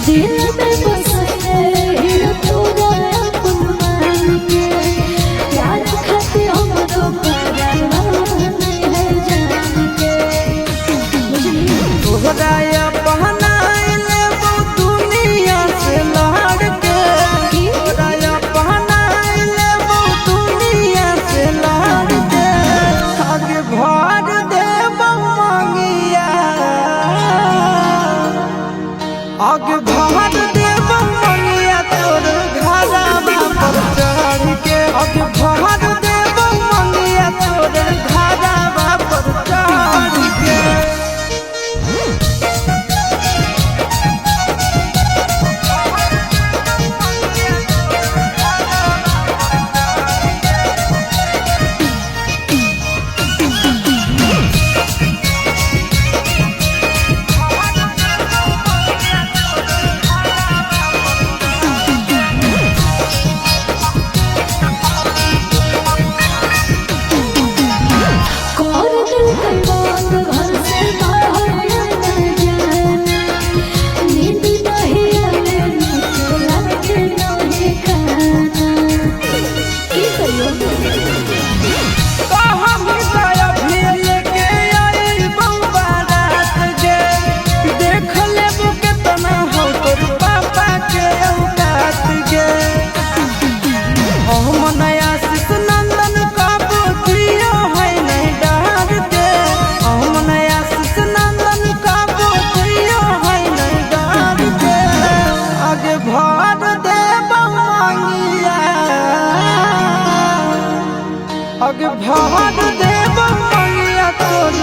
दिल में बसे तोरा अपमान के प्यार खाते हमरो परवाह नहीं है जान के तोहरा पहनाइले वो दुनिया से लड़ के तोहरा पहनाइले वो दुनिया से लड़ के आगे भर दे मंगिया आगे भर दे मंगिया तोर घरवा पर चढ़ के आगे भर दे मंगिया तोर घरवा पर चढ़ के आगे भर दे मंगिया तोर